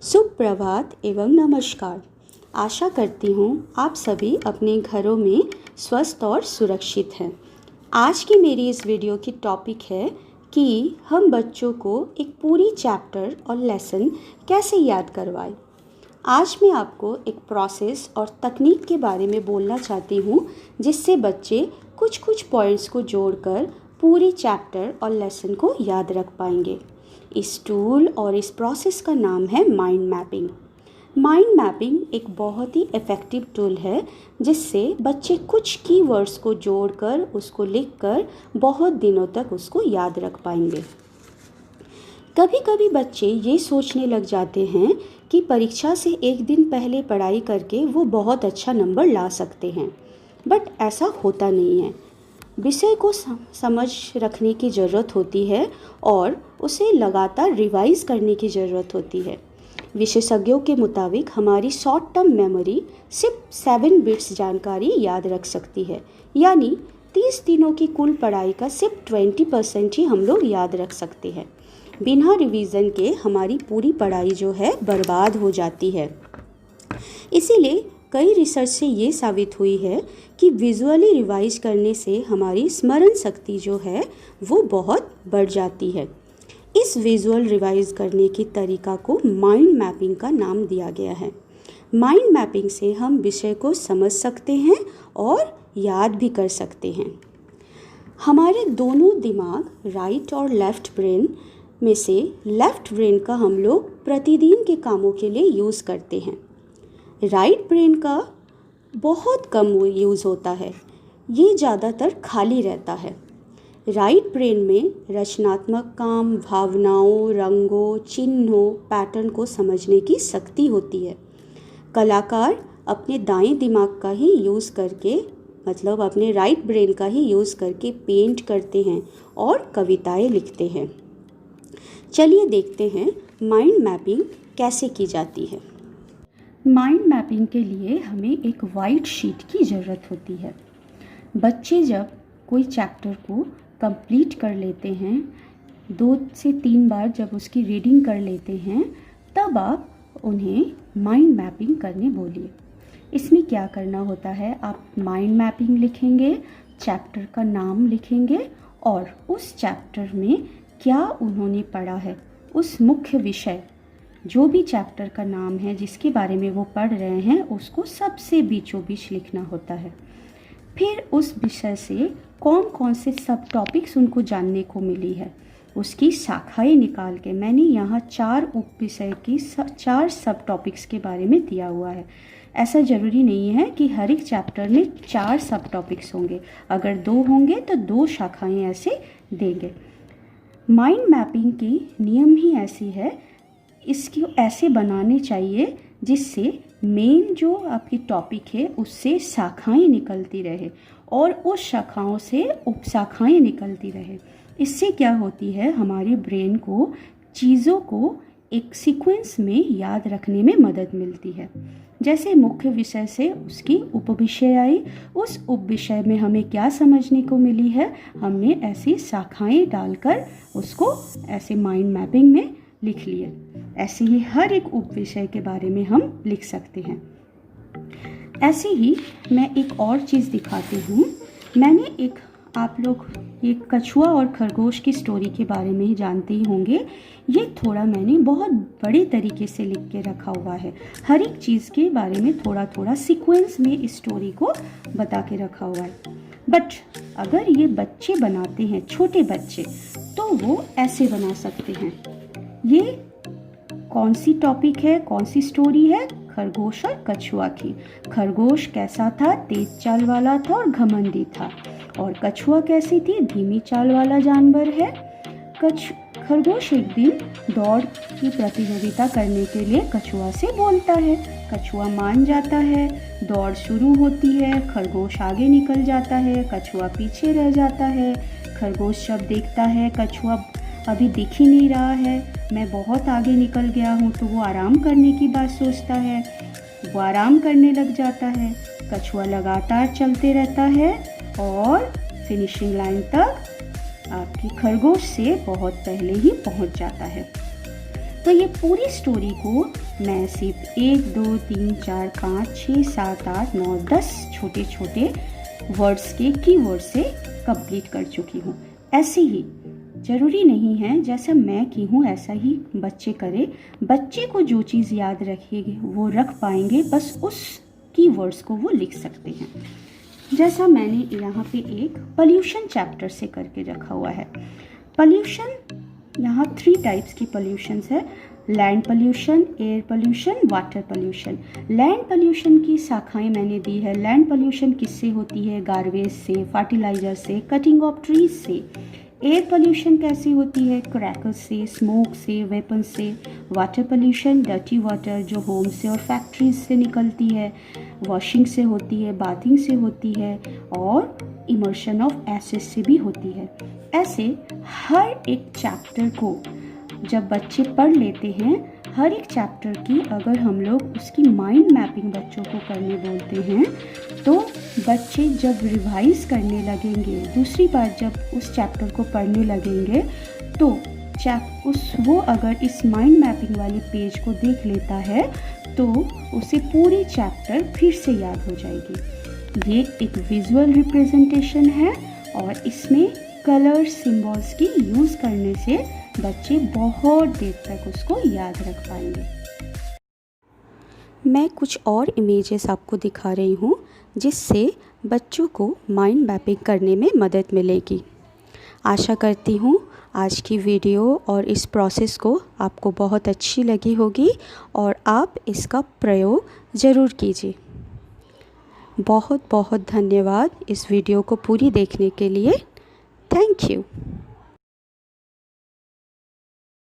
सुप्रभात एवं नमस्कार। आशा करती हूँ आप सभी अपने घरों में स्वस्थ और सुरक्षित हैं। आज की मेरी इस वीडियो की टॉपिक है कि हम बच्चों को एक पूरी चैप्टर और लेसन कैसे याद करवाएं। आज मैं आपको एक प्रोसेस और तकनीक के बारे में बोलना चाहती हूँ जिससे बच्चे कुछ कुछ पॉइंट्स को जोड़कर पूरी चैप्टर और लेसन को याद रख पाएंगे। इस टूल और इस प्रोसेस का नाम है माइंड मैपिंग। माइंड मैपिंग एक बहुत ही इफ़ेक्टिव टूल है जिससे बच्चे कुछ कीवर्ड्स को जोड़कर उसको लिखकर बहुत दिनों तक उसको याद रख पाएंगे। कभी कभी बच्चे ये सोचने लग जाते हैं कि परीक्षा से एक दिन पहले पढ़ाई करके वो बहुत अच्छा नंबर ला सकते हैं, बट ऐसा होता नहीं है। विषय को समझ रखने की ज़रूरत होती है और उसे लगातार रिवाइज करने की ज़रूरत होती है। विशेषज्ञों के मुताबिक हमारी शॉर्ट टर्म मेमोरी सिर्फ 7 बिट्स जानकारी याद रख सकती है, यानी 30 दिनों की कुल पढ़ाई का सिर्फ 20% ही हम लोग याद रख सकते हैं। बिना रिवीजन के हमारी पूरी पढ़ाई जो है बर्बाद हो जाती है। इसीलिए कई रिसर्च से ये साबित हुई है कि विजुअली रिवाइज करने से हमारी स्मरण शक्ति जो है वो बहुत बढ़ जाती है। इस विजुअल रिवाइज करने की तरीका को माइंड मैपिंग का नाम दिया गया है। माइंड मैपिंग से हम विषय को समझ सकते हैं और याद भी कर सकते हैं। हमारे दोनों दिमाग राइट और लेफ़्ट ब्रेन में से लेफ़्ट ब्रेन का हम लोग प्रतिदिन के कामों के लिए यूज़ करते हैं। राइट ब्रेन का बहुत कम यूज़ होता है, ये ज़्यादातर खाली रहता है। राइट ब्रेन में रचनात्मक काम, भावनाओं, रंगों, चिन्हों, पैटर्न को समझने की शक्ति होती है। कलाकार अपने दाएं दिमाग का ही यूज़ करके, मतलब अपने राइट ब्रेन का ही यूज़ करके पेंट करते हैं और कविताएं लिखते हैं। चलिए देखते हैं माइंड मैपिंग कैसे की जाती है। माइंड मैपिंग के लिए हमें एक वाइट शीट की ज़रूरत होती है। बच्चे जब कोई चैप्टर को कंप्लीट कर लेते हैं, 2 से 3 बार जब उसकी रीडिंग कर लेते हैं, तब आप उन्हें माइंड मैपिंग करने बोलिए। इसमें क्या करना होता है, आप माइंड मैपिंग लिखेंगे, चैप्टर का नाम लिखेंगे और उस चैप्टर में क्या उन्होंने पढ़ा है, उस मुख्य विषय, जो भी चैप्टर का नाम है जिसके बारे में वो पढ़ रहे हैं, उसको सबसे बीचों बीच लिखना होता है। फिर उस विषय से कौन कौन से सब टॉपिक्स उनको जानने को मिली है, उसकी शाखाएं निकाल के, मैंने यहाँ 4 उप विषय की 4 सब टॉपिक्स के बारे में दिया हुआ है। ऐसा ज़रूरी नहीं है कि हर एक चैप्टर में 4 सब टॉपिक्स होंगे, अगर 2 होंगे तो 2 शाखाएँ ऐसे देंगे। माइंड मैपिंग की नियम ही ऐसी है, इसकी ऐसे बनाने चाहिए जिससे मेन जो आपकी टॉपिक है उससे शाखाएं निकलती रहे और उस शाखाओं से उपशाखाएं निकलती रहे। इससे क्या होती है, हमारे ब्रेन को चीज़ों को एक सीक्वेंस में याद रखने में मदद मिलती है। जैसे मुख्य विषय से उसकी उपविषय आई, उस उपविषय में हमें क्या समझने को मिली है, हमने ऐसी शाखाएं डालकर उसको ऐसे माइंड मैपिंग में लिख लिए। ऐसे ही हर एक उपविषय के बारे में हम लिख सकते हैं। ऐसे ही मैं एक और चीज़ दिखाती हूँ। मैंने एक, आप लोग ये कछुआ और खरगोश की स्टोरी के बारे में ही जानते ही होंगे। ये थोड़ा मैंने बहुत बड़े तरीके से लिख के रखा हुआ है। हर एक चीज़ के बारे में थोड़ा थोड़ा सीक्वेंस में इस स्टोरी को बता के रखा हुआ है। बट अगर ये बच्चे बनाते हैं, छोटे बच्चे, तो वो ऐसे बना सकते हैं। ये कौन सी टॉपिक है, कौन सी स्टोरी है, खरगोश और कछुआ की। खरगोश कैसा था, तेज चाल वाला था और घमंडी था, और कछुआ कैसी थी, धीमी चाल वाला जानवर है। खरगोश एक दिन दौड़ की प्रतियोगिता करने के लिए कछुआ से बोलता है। कछुआ मान जाता है, दौड़ शुरू होती है, खरगोश आगे निकल जाता है, कछुआ पीछे रह जाता है। खरगोश जब देखता है कछुआ अभी दिख ही नहीं रहा है, मैं बहुत आगे निकल गया हूँ, तो वो आराम करने की बात सोचता है। वो आराम करने लग जाता है। कछुआ लगातार चलते रहता है और फिनिशिंग लाइन तक आपकी खरगोश से बहुत पहले ही पहुँच जाता है। तो ये पूरी स्टोरी को मैं सिर्फ 1 2 3 4 5 6 7 8 9 10 छोटे छोटे वर्ड्स के कीवर्ड से कंप्लीट कर चुकी हूँ। ऐसे ही ज़रूरी नहीं है जैसा मैं की हूँ ऐसा ही बच्चे करें। बच्चे को जो चीज़ याद रखेगी वो रख पाएंगे, बस उस कीवर्ड्स को वो लिख सकते हैं। जैसा मैंने यहाँ पे एक पोल्यूशन चैप्टर से करके रखा हुआ है। पोल्यूशन, यहाँ 3 टाइप्स की पोल्यूशंस है, land pollution, air pollution, water pollution. Land pollution की शाखाएं मैंने दी है। लैंड पोल्यूशन किससे होती है? गार्बेज से, फर्टिलाइजर से, कटिंग ऑफ ट्रीज से। एयर पोल्यूशन कैसे होती है? क्रैकर्स से, स्मोक से, वेपन से। वाटर पोल्यूशन डर्टी वाटर जो होम से और फैक्ट्रीज से निकलती है, वॉशिंग से होती है, बाथिंग से होती है और इमर्शन ऑफ एसिड से भी होती है। ऐसे हर एक चैप्टर को जब बच्चे पढ़ लेते हैं, हर एक चैप्टर की अगर हम लोग उसकी माइंड मैपिंग बच्चों को करने बोलते हैं तो बच्चे जब रिवाइज करने लगेंगे, दूसरी बार जब उस चैप्टर को पढ़ने लगेंगे तो वो अगर इस माइंड मैपिंग वाले पेज को देख लेता है तो उसे पूरी चैप्टर फिर से याद हो जाएगी। ये एक विजुअल रिप्रेजेंटेशन है और इसमें कलर सिंबल्स की यूज़ करने से बच्चे बहुत देर तक उसको याद रख पाएंगे। मैं कुछ और इमेजेस आपको दिखा रही हूँ जिससे बच्चों को माइंड मैपिंग करने में मदद मिलेगी। आशा करती हूँ आज की वीडियो और इस प्रोसेस को आपको बहुत अच्छी लगी होगी और आप इसका प्रयोग ज़रूर कीजिए। बहुत बहुत धन्यवाद इस वीडियो को पूरी देखने के लिए। Thank you.